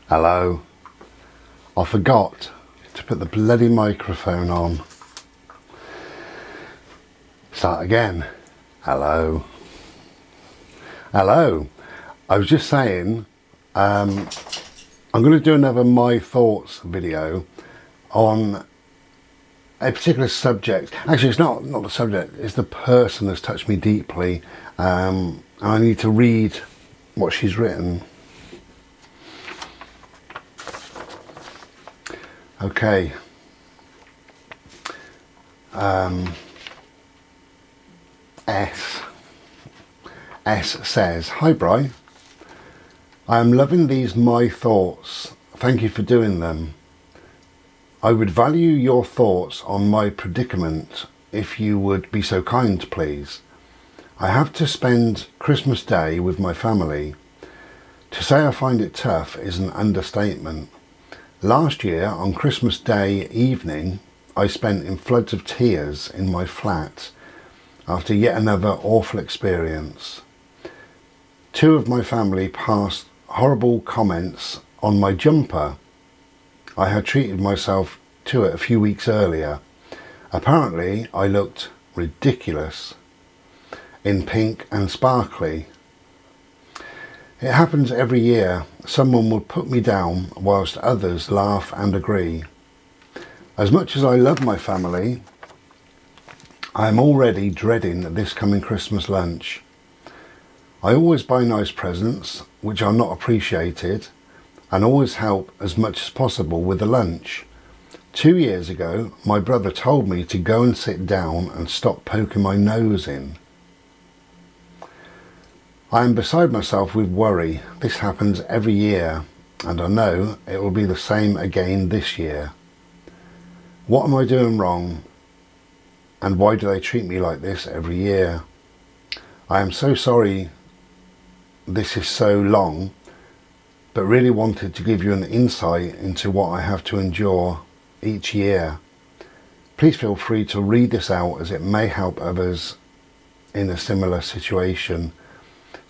Hello. I forgot to put the bloody microphone on. Start again. Hello. Hello. I was just saying, I'm going to do another My Thoughts video on a particular subject. Actually, it's not the subject, it's the person that's touched me deeply. And I need to read what she's written. Okay. S says, "Hi Bri, I am loving these My Thoughts. Thank you for doing them. I would value your thoughts on my predicament if you would be so kind, please. I have to spend Christmas Day with my family. To say I find it tough is an understatement. Last year, on Christmas Day evening, I spent in floods of tears in my flat after yet another awful experience. Two of my family passed horrible comments on my jumper. I had treated myself to it a few weeks earlier. Apparently, I looked ridiculous in pink and sparkly. It happens every year. Someone will put me down whilst others laugh and agree. As much as I love my family, I am already dreading this coming Christmas lunch. I always buy nice presents, which are not appreciated, and always help as much as possible with the lunch. 2 years ago, my brother told me to go and sit down and stop poking my nose in. I am beside myself with worry. This happens every year, and I know it will be the same again this year. What am I doing wrong? And why do they treat me like this every year? I am so sorry this is so long, but really wanted to give you an insight into what I have to endure each year. Please feel free to read this out as it may help others in a similar situation.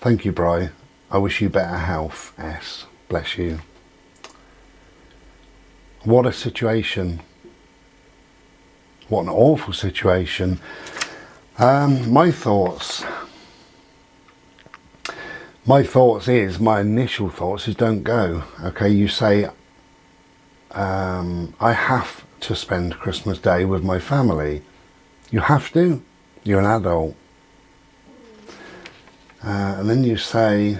Thank you, Bri. I wish you better health. S. Bless you." What a situation. What an awful situation. My thoughts. My initial thoughts is don't go. Okay, you say, I have to spend Christmas Day with my family. You have to. You're an adult. And then you say,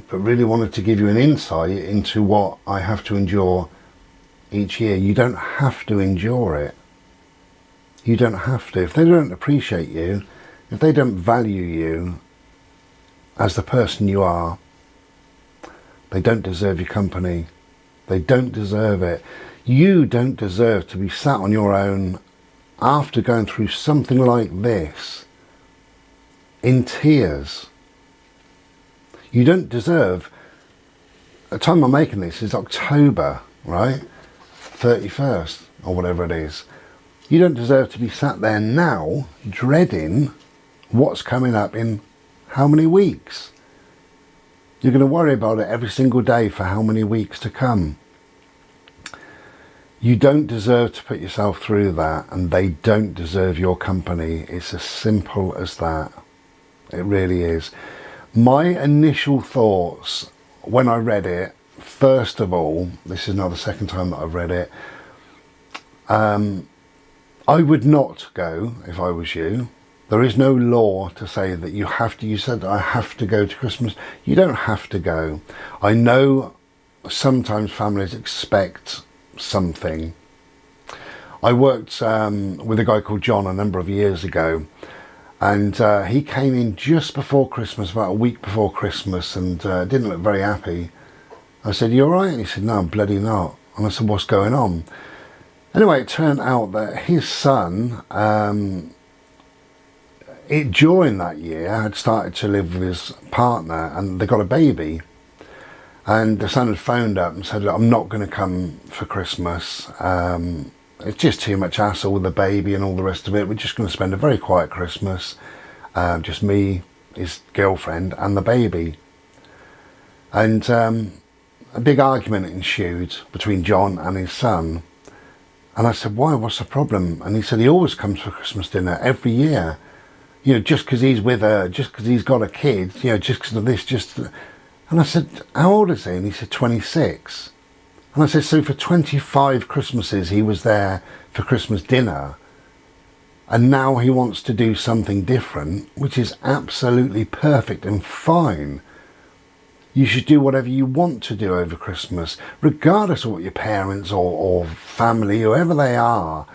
but really wanted to give you an insight into what I have to endure each year. You don't have to endure it. You don't have to. If they don't appreciate you, if they don't value you as the person you are, they don't deserve your company. They don't deserve it. You don't deserve to be sat on your own after going through something like this, in tears. You don't deserve, the time I'm making this is October, right? 31st, or whatever it is. You don't deserve to be sat there now, dreading what's coming up in how many weeks? You're going to worry about it every single day for how many weeks to come. You don't deserve to put yourself through that, and they don't deserve your company. It's as simple as that. It really is. My initial thoughts when I read it, first of all, this is now the second time that I've read it, I would not go if I was you. There is no law to say that you have to. You said, I have to go to Christmas. You don't have to go. I know sometimes families expect something. I worked with a guy called John a number of years ago, and he came in just before Christmas, about a week before Christmas, and didn't look very happy. I said, "You all right?" And he said, "No, I'm bloody not." And I said, "What's going on?" Anyway, it turned out that his son, during that year, had started to live with his partner, and they got a baby. And the son had phoned up and said, "Look, I'm not going to come for Christmas. It's just too much hassle with the baby and all the rest of it. We're just going to spend a very quiet Christmas. Just me, his girlfriend and the baby. And a big argument ensued between John and his son. And I said, why? What's the problem? And he said he always comes for Christmas dinner every year. You know, just because he's with her, just because he's got a kid, you know, just because of this, just... And I said, how old is he? And he said, 26. And I said, so for 25 Christmases he was there for Christmas dinner, and now he wants to do something different, which is absolutely perfect and fine. You should do whatever you want to do over Christmas, regardless of what your parents or family, whoever they are.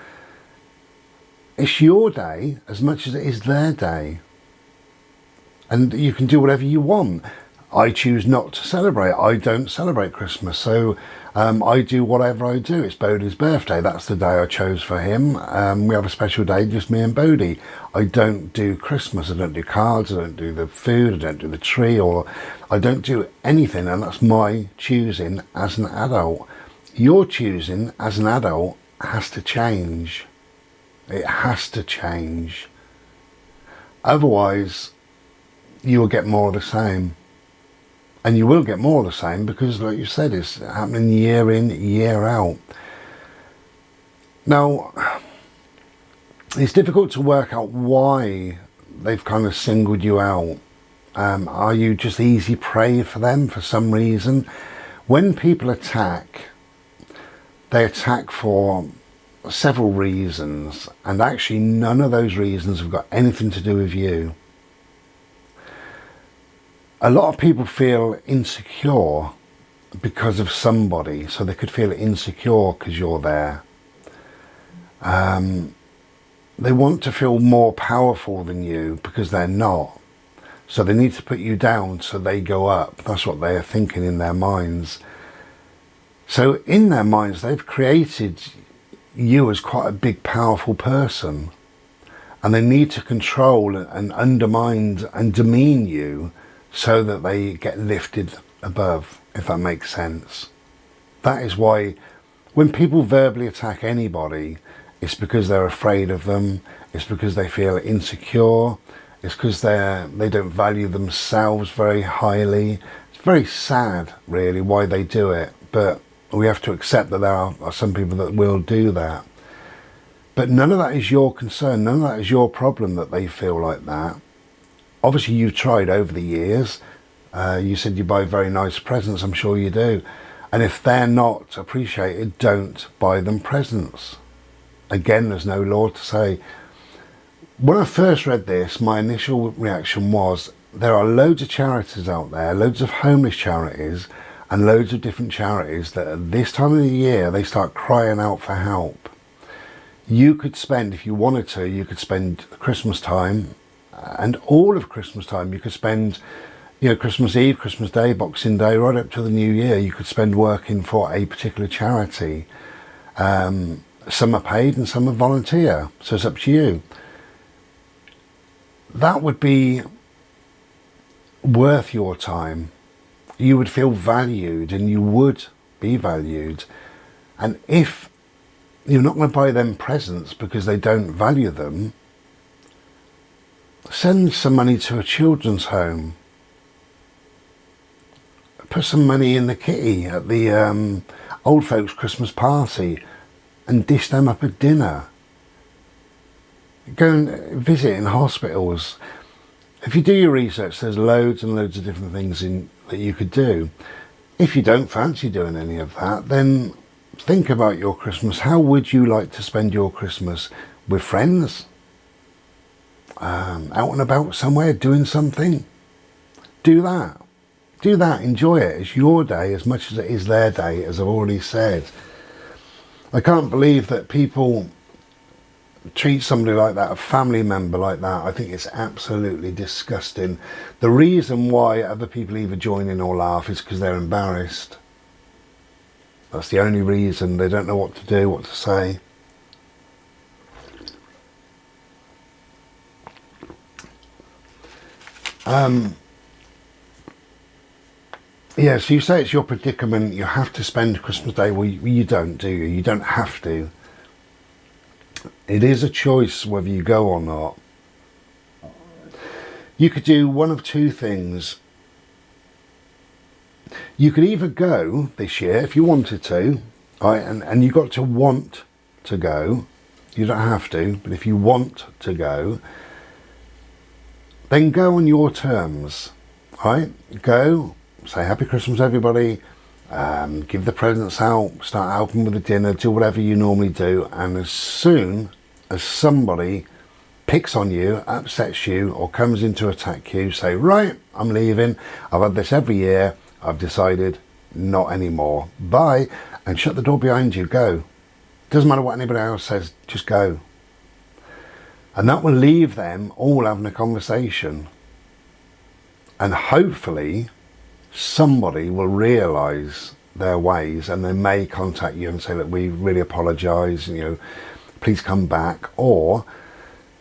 It's your day as much as it is their day. And you can do whatever you want. I choose not to celebrate. I don't celebrate Christmas, so I do whatever I do. It's Bodhi's birthday. That's the day I chose for him. We have a special day, just me and Bodhi. I don't do Christmas. I don't do cards. I don't do the food. I don't do the tree, or I don't do anything, and that's my choosing as an adult. Your choosing as an adult has to change. It has to change. Otherwise, you will get more of the same. And you will get more of the same because, like you said, it's happening year in, year out. Now, it's difficult to work out why they've kind of singled you out. Are you just easy prey for them for some reason? When people attack, they attack for several reasons, and actually none of those reasons have got anything to do with you. A lot of people feel insecure because of somebody, so they could feel insecure because you're there. They want to feel more powerful than you because they're not. So they need to put you down so they go up. That's what they are thinking in their minds. So in their minds, they've created you as quite a big, powerful person. And they need to control and undermine and demean you so that they get lifted above, if that makes sense. That is why when people verbally attack anybody, it's because they're afraid of them, it's because they feel insecure, it's because they don't value themselves very highly. It's very sad, really, why they do it, but we have to accept that there are some people that will do that. But none of that is your concern, none of that is your problem that they feel like that. Obviously you've tried over the years. You said you buy very nice presents, I'm sure you do. And if they're not appreciated, don't buy them presents. Again, there's no law to say. When I first read this, my initial reaction was, there are loads of charities out there, loads of homeless charities, and loads of different charities that at this time of the year, they start crying out for help. You could spend, if you wanted to, you could spend Christmas time and all of Christmas time. You could spend, you know, Christmas Eve, Christmas Day, Boxing Day, right up to the New Year. You could spend working for a particular charity. Some are paid and some are volunteer, so it's up to you. That would be worth your time. You would feel valued, and you would be valued. And if you're not going to buy them presents because they don't value them, send some money to a children's home. Put some money in the kitty at the old folks' Christmas party and dish them up a dinner. Go and visit in hospitals. If you do your research, there's loads and loads of different things that you could do. If you don't fancy doing any of that, then think about your Christmas. How would you like to spend your Christmas? With friends? Out and about somewhere doing something? Do that. Do that. Enjoy it. It's your day as much as it is their day, as I've already said. I can't believe that people treat somebody like that, a family member like that. I think it's absolutely disgusting. The reason why other people either join in or laugh is because they're embarrassed. That's the only reason. They don't know what to do, what to say. Yeah, so you say it's your predicament, you have to spend Christmas Day. Well, you don't, do you? You don't have to. It is a choice whether you go or not. You could do one of two things. You could either go this year if you wanted to, right, and you got to want to go. You don't have to, but if you want to go, then go on your terms, right? Go, say Happy Christmas everybody, give the presents out, start helping with the dinner, do whatever you normally do, and as soon as somebody picks on you, upsets you, or comes in to attack you, say, right, I'm leaving, I've had this every year, I've decided not anymore, bye, and shut the door behind you, go. Doesn't matter what anybody else says, just go. And that will leave them all having a conversation. And hopefully somebody will realise their ways, and they may contact you and say, look, we really apologise, please come back, or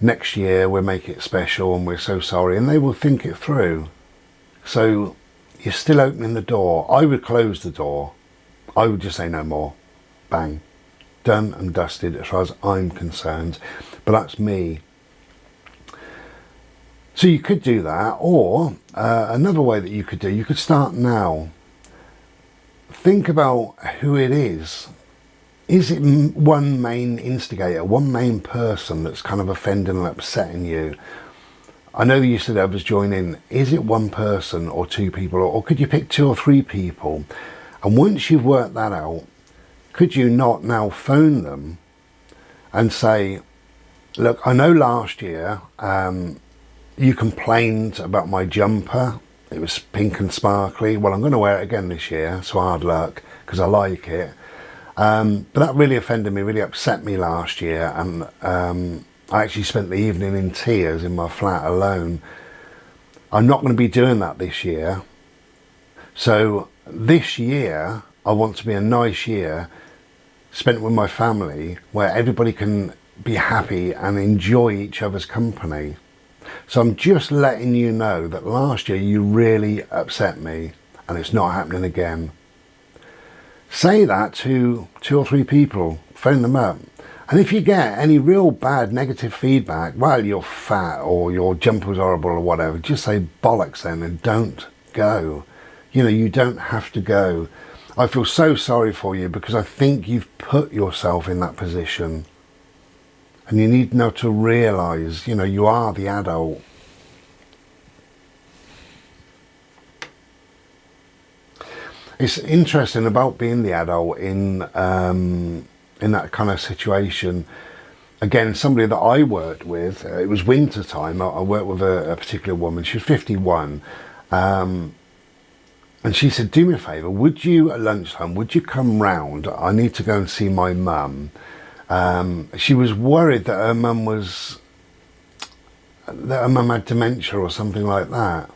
next year we'll make it special and we're so sorry, and they will think it through. So you're still opening the door. I would close the door. I would just say no more. Bang. Done and dusted as far as I'm concerned. But that's me. So you could do that, or another way that you could start now. Think about who it is. Is it one main instigator, one main person that's kind of offending and upsetting you? I know you said others join in. Is it one person or two people, or could you pick 2 or 3 people? And once you've worked that out, could you not now phone them and say, look, I know last year you complained about my jumper. It was pink and sparkly. Well, I'm going to wear it again this year, so hard luck, because I like it. But that really offended me, really upset me last year, and I actually spent the evening in tears in my flat alone. I'm not going to be doing that this year. So this year, I want to be a nice year spent with my family, where everybody can be happy and enjoy each other's company. So I'm just letting you know that last year you really upset me, and it's not happening again. Say that to 2 or 3 people, phone them up. And if you get any real bad negative feedback, well, you're fat or your jumper was horrible or whatever, just say bollocks then and don't go. You don't have to go. I feel so sorry for you, because I think you've put yourself in that position. And you need now to realise, you are the adult. It's interesting about being the adult in that kind of situation. Again, somebody that I worked with, it was winter time. I worked with a particular woman. She was 51. And she said, do me a favour, would you, at lunchtime, would you come round? I need to go and see my mum. She was worried that her mum had dementia or something like that.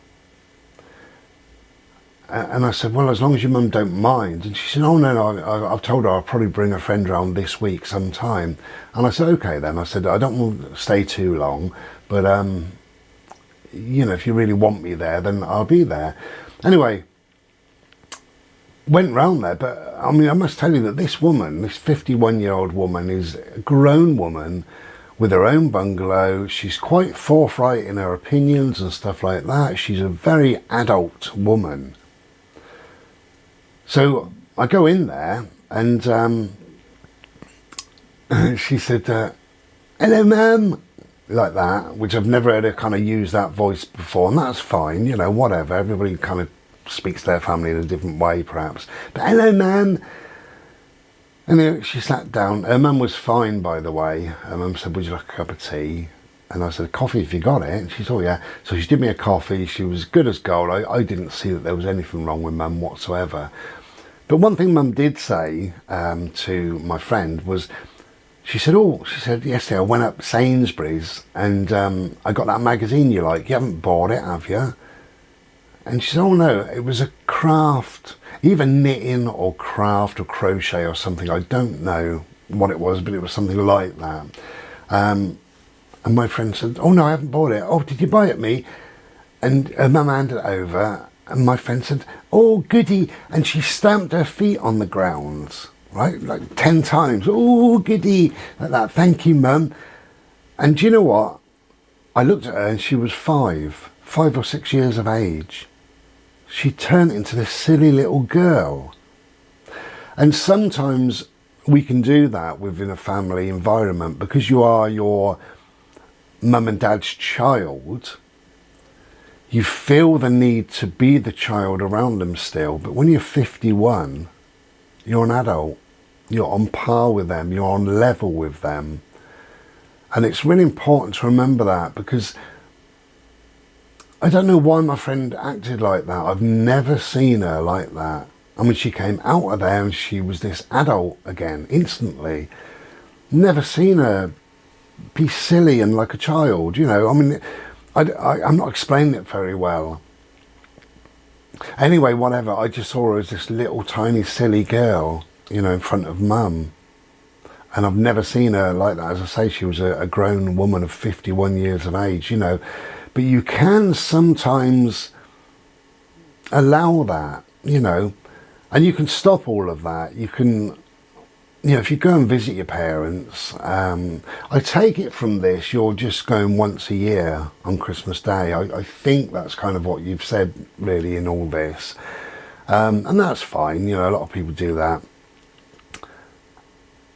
And I said, well, as long as your mum don't mind. And she said, oh, no, I've told her I'll probably bring a friend around this week sometime. And I said, okay then. I said, I don't want to stay too long, but, if you really want me there, then I'll be there. Anyway, went round there, but I must tell you that this woman, this 51-year-old woman, is a grown woman with her own bungalow. She's quite forthright in her opinions and stuff like that. She's a very adult woman. So I go in there, and she said, hello ma'am, like that, which I've never heard her kind of use that voice before, and that's fine, whatever. Everybody kind of speaks to their family in a different way perhaps, but hello ma'am. And she sat down. Her mum was fine, by the way. Her mum said, would you like a cup of tea? And I said, coffee if you got it. And she said, oh yeah. So she did me a coffee. She was good as gold. I didn't see that there was anything wrong with mum whatsoever. But one thing mum did say to my friend was, she said, yesterday I went up Sainsbury's and I got that magazine you like. You haven't bought it, have you? And she said, oh no, it was a craft, either knitting or craft or crochet or something. I don't know what it was, but it was something like that. And my friend said, oh no, I haven't bought it. Oh, did you buy it me? And her mum handed it over, and my friend said, oh goody. And she stamped her feet on the ground, right? Like 10 times. Oh goody, like that. Thank you, mum. And do you know what? I looked at her and she was 5. 5 or 6 years of age, she turned into this silly little girl. And sometimes we can do that within a family environment because you are your mum and dad's child. You feel the need to be the child around them still, but when you're 51, you're an adult. You're on par with them, you're on level with them. And it's really important to remember that, because I don't know why my friend acted like that. I've never seen her like that. I mean, she came out of there and she was this adult again, instantly. Never seen her be silly and like a child, you know. I mean, I'm not explaining it very well. Anyway, whatever, I just saw her as this little tiny silly girl, you know, in front of mum. And I've never seen her like that. As I say, she was a grown woman of 51 years of age, you know. But you can sometimes allow that, you know, and you can stop all of that. You can, you know, if you go and visit your parents, I take it from this, you're just going once a year on Christmas Day. I think that's kind of what you've said, really, in all this. And that's fine, you know, a lot of people do that.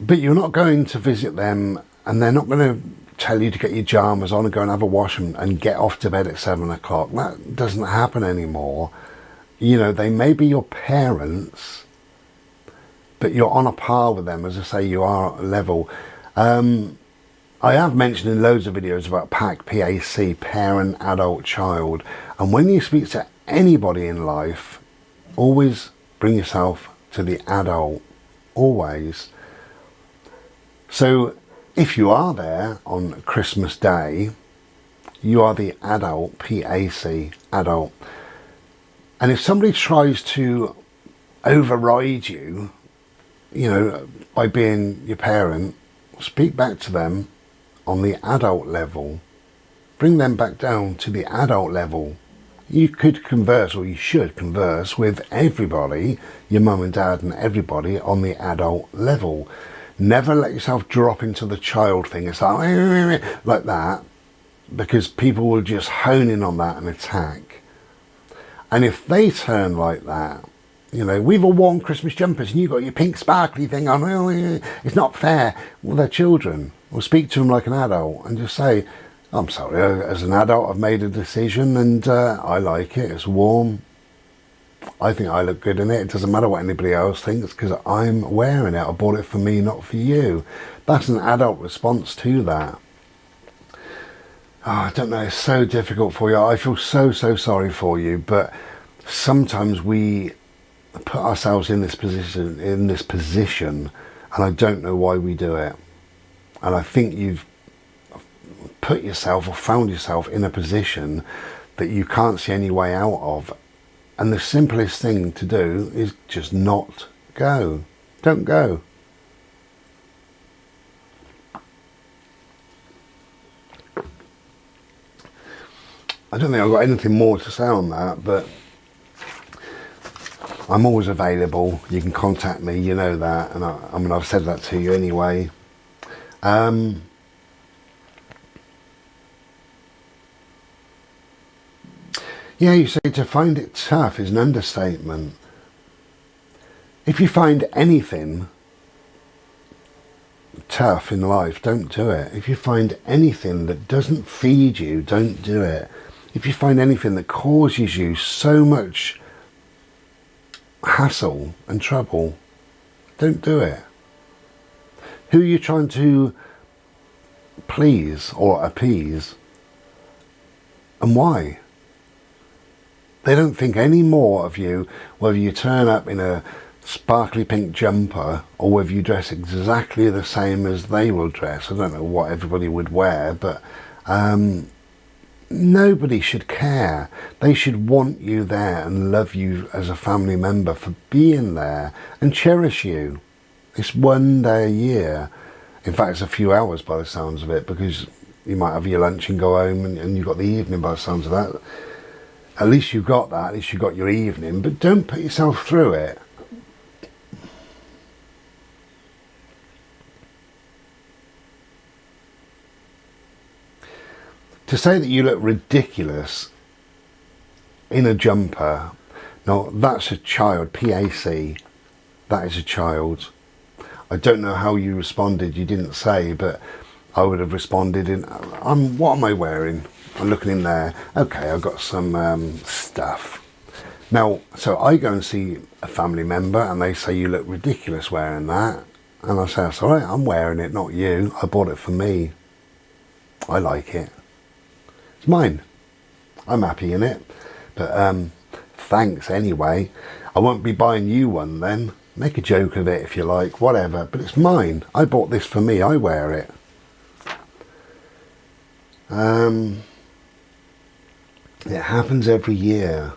But you're not going to visit them and they're not going to tell you to get your pyjamas on and go and have a wash and get off to bed at 7 o'clock. That doesn't happen anymore. You know, they may be your parents, but you're on a par with them. As I say, you are at a level. I have mentioned in loads of videos about PAC, PAC, parent, adult, child. And when you speak to anybody in life, always bring yourself to the adult. Always. So if you are there on Christmas Day, you are the adult, PAC, adult. And if somebody tries to override you, you know, by being your parent, speak back to them on the adult level. Bring them back down to the adult level. You could converse, or you should converse with everybody, your mum and dad and everybody, on the adult level. Never let yourself drop into the child thing. It's like that, because people will just hone in on that and attack. And if they turn like that, you know, we've all worn Christmas jumpers and you've got your pink sparkly thing on, it's not fair. Well, they're children. We'll speak to them like an adult and just say, I'm sorry, as an adult I've made a decision and I like it, it's warm. I think I look good in it. It doesn't matter what anybody else thinks because I'm wearing it. I bought it for me, not for you. That's an adult response to that. Oh, I don't know, it's so difficult for you. I feel so sorry for you, but sometimes we put ourselves in this position, and I don't know why we do it. And I think you've put yourself or found yourself in a position that you can't see any way out of. And the simplest thing to do is just not go. Don't go. I don't think I've got anything more to say on that, but I'm always available. You can contact me, you know that. And I mean, I've said that to you anyway. Yeah, you say to find it tough is an understatement. If you find anything tough in life, don't do it. If you find anything that doesn't feed you, don't do it. If you find anything that causes you so much hassle and trouble, don't do it. Who are you trying to please or appease? And why? They don't think any more of you whether you turn up in a sparkly pink jumper or whether you dress exactly the same as they will dress. I don't know what everybody would wear, but nobody should care. They should want you there and love you as a family member for being there and cherish you. It's one day a year. In fact, it's a few hours by the sounds of it, because you might have your lunch and go home and you've got the evening by the sounds of that. At least you've got that, at least you've got your evening, but don't put yourself through it. To say that you look ridiculous in a jumper. Now that's a child, PAC, that is a child. I don't know how you responded, you didn't say, but I would have responded in, what am I wearing? I'm looking in there, okay, I've got some stuff. Now, so I go and see a family member and they say, you look ridiculous wearing that. And I say, that's all right, I'm wearing it, not you. I bought it for me. I like it. It's mine. I'm happy in it. But thanks anyway. I won't be buying you one then. Make a joke of it if you like, whatever. But it's mine. I bought this for me. I wear it. It happens every year.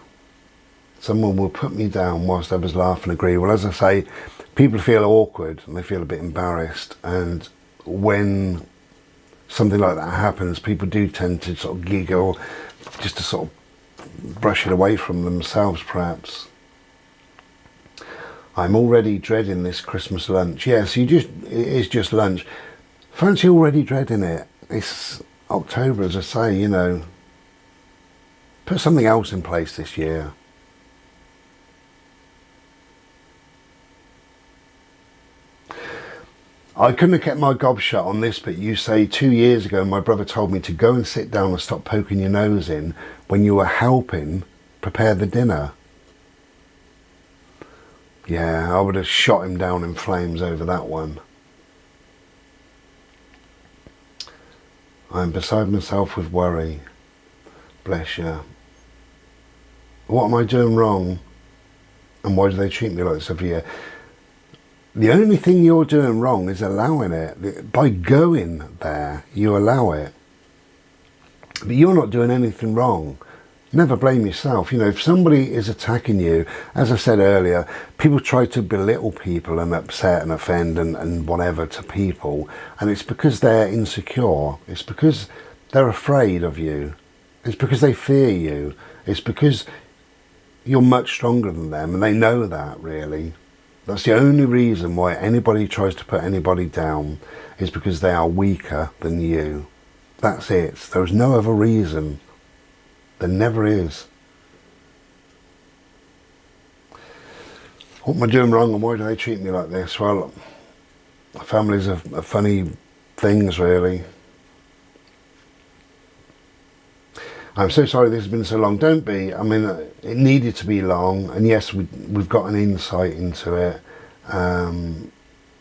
Someone will put me down whilst others laugh and agree. Well, as I say, people feel awkward and they feel a bit embarrassed. And when something like that happens, people do tend to sort of giggle, just to sort of brush it away from themselves, perhaps. I'm already dreading this Christmas lunch. Yes, it is just lunch. Fancy already dreading it. It's October, as I say, you know. Put something else in place this year. I couldn't have kept my gob shut on this, but you say 2 years ago my brother told me to go and sit down and stop poking your nose in when you were helping prepare the dinner. Yeah, I would have shot him down in flames over that one. I'm beside myself with worry. Bless you. What am I doing wrong? And why do they treat me like this every year? The only thing you're doing wrong is allowing it. By going there, you allow it. But you're not doing anything wrong. Never blame yourself. You know, if somebody is attacking you, as I said earlier, people try to belittle people and upset and offend and whatever to people. And it's because they're insecure. It's because they're afraid of you. It's because they fear you. It's because you're much stronger than them and they know that, really. That's the only reason why anybody tries to put anybody down, is because they are weaker than you. That's it. There's no other reason. There never is. What am I doing wrong and why do they treat me like this? Well, families are funny things, really. I'm so sorry this has been so long. Don't be. I mean, it needed to be long, and yes, we've got an insight into it, and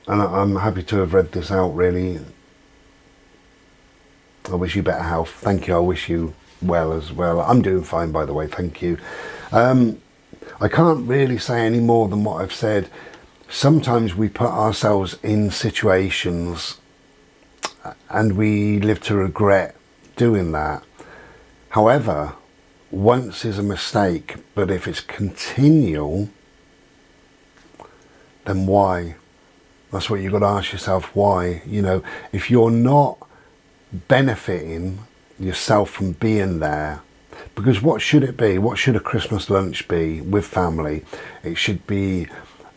I'm happy to have read this out, really. I wish you better health. Thank you. I wish you well as well. I'm doing fine, by the way. Thank you. I can't really say any more than what I've said. Sometimes we put ourselves in situations and we live to regret doing that. However, once is a mistake, but if it's continual, then why? That's what you've got to ask yourself, why? You know, if you're not benefiting yourself from being there, because what should it be? What should a Christmas lunch be with family? It should be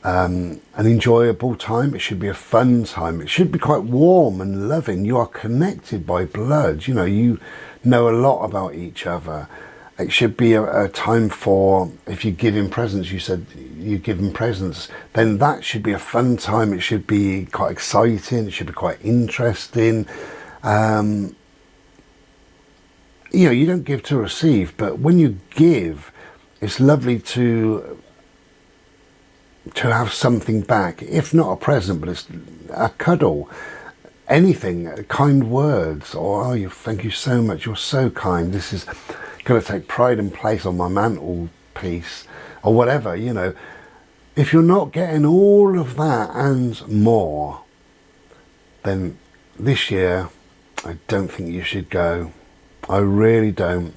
an enjoyable time. It should be a fun time. It should be quite warm and loving. You are connected by blood. You know, you know a lot about each other. It should be a time for, if you give him presents, you said you give him presents, then that should be a fun time. It should be quite exciting. It should be quite interesting. You know, you don't give to receive, but when you give, it's lovely to have something back. If not a present, but it's a cuddle. Anything, kind words, or oh, thank you so much, you're so kind, this is going to take pride and place on my mantelpiece, or whatever, you know. If you're not getting all of that and more, then this year, I don't think you should go. I really don't.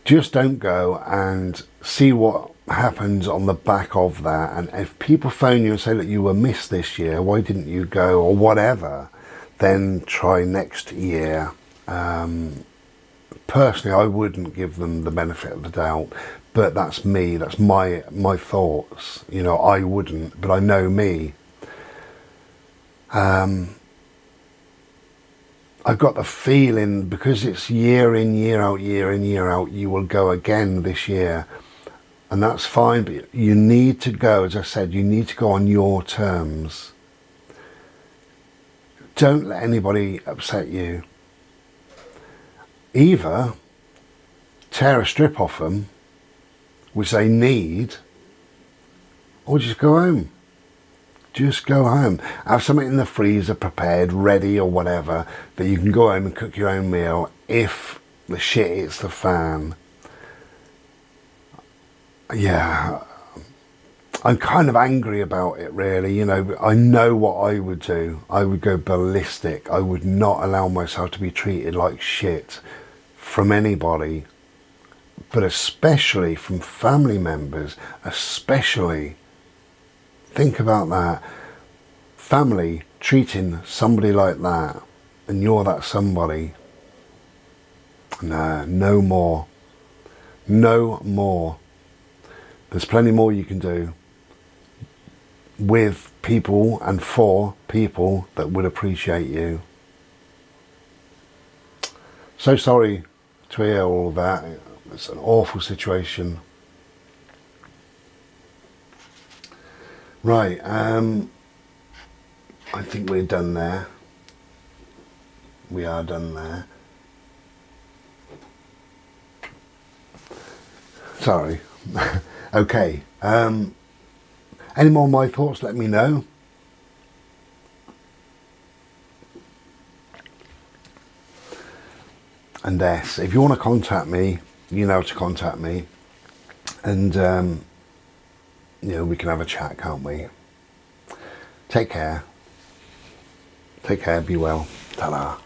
Just don't go and see what happens on the back of that. And if people phone you and say that you were missed this year, why didn't you go, or whatever, then try next year. Personally, I wouldn't give them the benefit of the doubt, but that's me, that's my thoughts. You know, I wouldn't, but I know me. I've got the feeling, because it's year in, year out, year in, year out, you will go again this year. And that's fine, but you need to go, as I said, you need to go on your terms. Don't let anybody upset you. Either tear a strip off them, which they need, or just go home. Just go home. Have something in the freezer prepared, ready or whatever, that you can go home and cook your own meal if the shit hits the fan. Yeah, I'm kind of angry about it, really. You know, I know what I would do. I would go ballistic. I would not allow myself to be treated like shit from anybody, but especially from family members, especially. Think about that. Family treating somebody like that, and you're that somebody. Nah, no more. No more. There's plenty more you can do with people and for people that would appreciate you. So sorry to hear all of that. It's an awful situation. Right, I think we're done there. We are done there. Sorry. Okay. Any more of my thoughts, let me know. And yes, if you want to contact me, you know how to contact me. And you know, we can have a chat, can't we? Take care. Take care, be well. Ta-da.